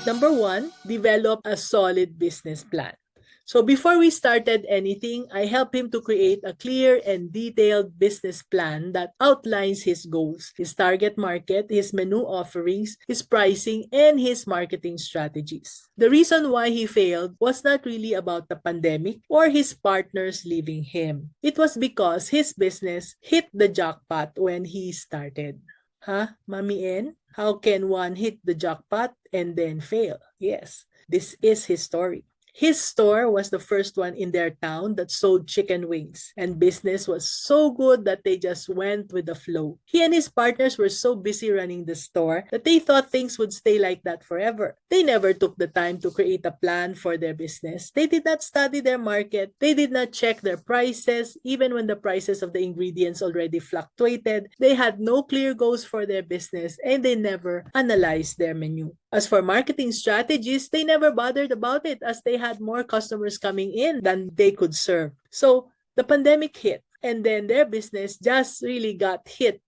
Number one, develop a solid business plan. So before we started anything, I helped him to create a clear and detailed business plan that outlines his goals, his target market, his menu offerings, his pricing, and his marketing strategies. The reason why he failed was not really about the pandemic or his partners leaving him. It was because his business hit the jackpot when he started. Huh, Mami N? How can one hit the jackpot and then fail? Yes, this is his story. His store was the first one in their town that sold chicken wings, and business was so good that they just went with the flow. He and his partners were so busy running the store that they thought things would stay like that forever. They never took the time to create a plan for their business. They did not study their market. They did not check their prices, even when the prices of the ingredients already fluctuated. They had no clear goals for their business, and they never analyzed their menu. As for marketing strategies, they never bothered about it as they had more customers coming in than they could serve. So the pandemic hit, and then their business just really got hit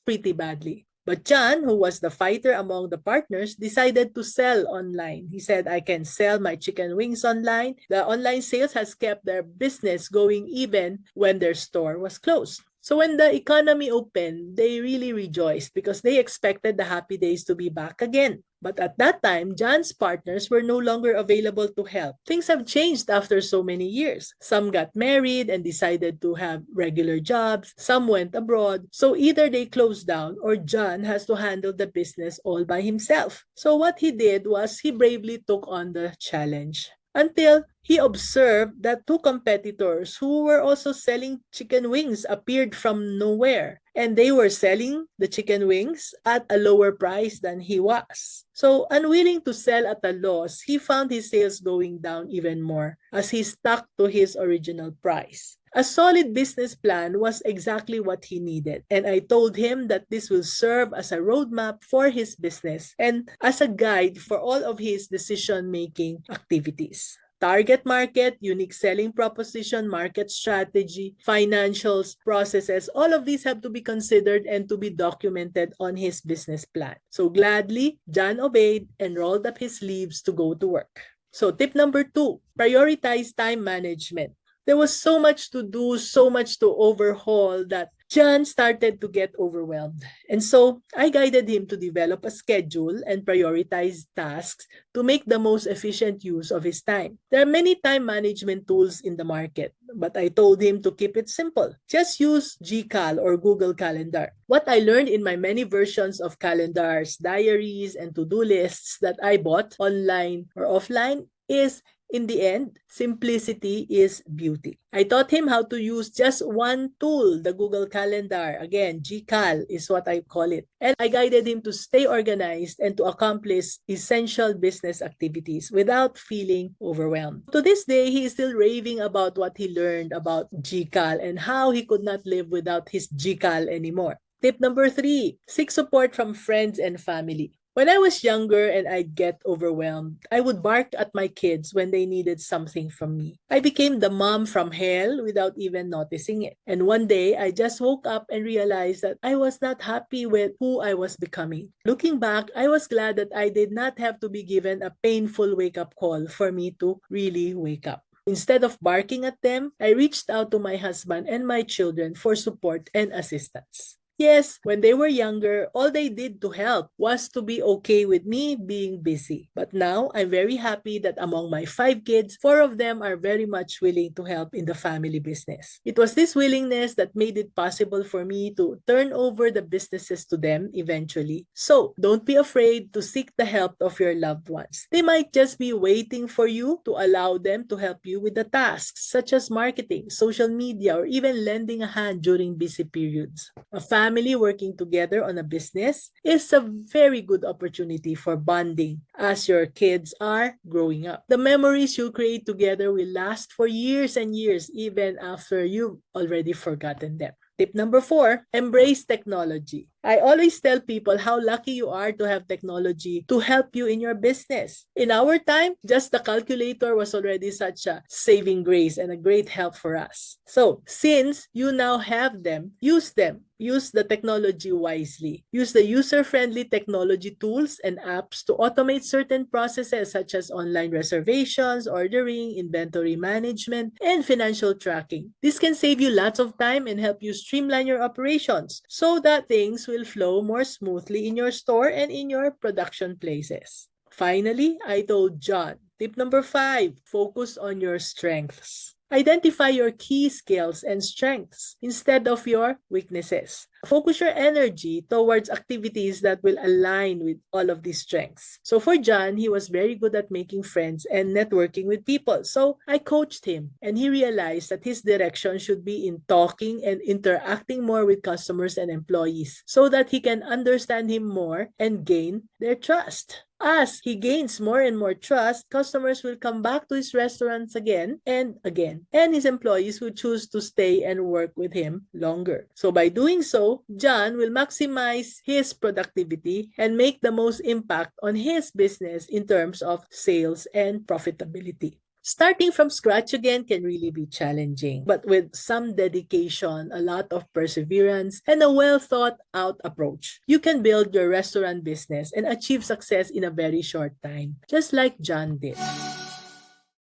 pretty badly. But John, who was the fighter among the partners, decided to sell online. He said, I can sell my chicken wings online. The online sales has kept their business going even when their store was closed. So when the economy opened, they really rejoiced because they expected the happy days to be back again. But at that time, John's partners were no longer available to help. Things have changed after so many years. Some got married and decided to have regular jobs. Some went abroad. So either they closed down or John has to handle the business all by himself. So what he did was he bravely took on the challenge until he observed that two competitors who were also selling chicken wings appeared from nowhere. And they were selling the chicken wings at a lower price than he was. So, unwilling to sell at a loss, he found his sales going down even more as he stuck to his original price. A solid business plan was exactly what he needed, and I told him that this will serve as a roadmap for his business and as a guide for all of his decision-making activities. Target market, unique selling proposition, market strategy, financials, processes, all of these have to be considered and to be documented on his business plan. So gladly, John obeyed and rolled up his sleeves to go to work. So tip number 2, prioritize time management. There was so much to do, so much to overhaul that John started to get overwhelmed. And so I guided him to develop a schedule and prioritize tasks to make the most efficient use of his time. There are many time management tools in the market, but I told him to keep it simple. Just use Gcal or Google Calendar. What I learned in my many versions of calendars, diaries, and to-do lists that I bought online or offline is, in the end, simplicity is beauty. I taught him how to use just one tool, the Google Calendar. Again, Gcal is what I call it. And I guided him to stay organized and to accomplish essential business activities without feeling overwhelmed. To this day, he is still raving about what he learned about Gcal and how he could not live without his Gcal anymore. Tip number 3, seek support from friends and family. When I was younger and I'd get overwhelmed, I would bark at my kids when they needed something from me. I became the mom from hell without even noticing it. And one day, I just woke up and realized that I was not happy with who I was becoming. Looking back, I was glad that I did not have to be given a painful wake-up call for me to really wake up. Instead of barking at them, I reached out to my husband and my children for support and assistance. Yes, when they were younger, all they did to help was to be okay with me being busy. But now, I'm very happy that among my 5 kids, 4 of them are very much willing to help in the family business. It was this willingness that made it possible for me to turn over the businesses to them eventually. So, don't be afraid to seek the help of your loved ones. They might just be waiting for you to allow them to help you with the tasks, such as marketing, social media, or even lending a hand during busy periods. A family working together on a business is a very good opportunity for bonding as your kids are growing up. The memories you create together will last for years and years, even after you've already forgotten them. Tip number 4, embrace technology. I always tell people how lucky you are to have technology to help you in your business. In our time, just the calculator was already such a saving grace and a great help for us. So, since you now have them. Use them. Use the technology wisely. Use the user-friendly technology tools and apps to automate certain processes such as online reservations, ordering, inventory management, and financial tracking. This can save you lots of time and help you streamline your operations so that things will flow more smoothly in your store and in your production places. Finally, I told John, tip number 5, focus on your strengths. Identify your key skills and strengths instead of your weaknesses. Focus your energy towards activities that will align with all of these strengths. So for John, he was very good at making friends and networking with people. So I coached him and he realized that his direction should be in talking and interacting more with customers and employees so that he can understand him more and gain their trust. As he gains more and more trust, customers will come back to his restaurants again and again, and his employees will choose to stay and work with him longer. So by doing so, John will maximize his productivity and make the most impact on his business in terms of sales and profitability. Starting from scratch again can really be challenging, but with some dedication, a lot of perseverance, and a well thought out approach, you can build your restaurant business and achieve success in a very short time, just like John did.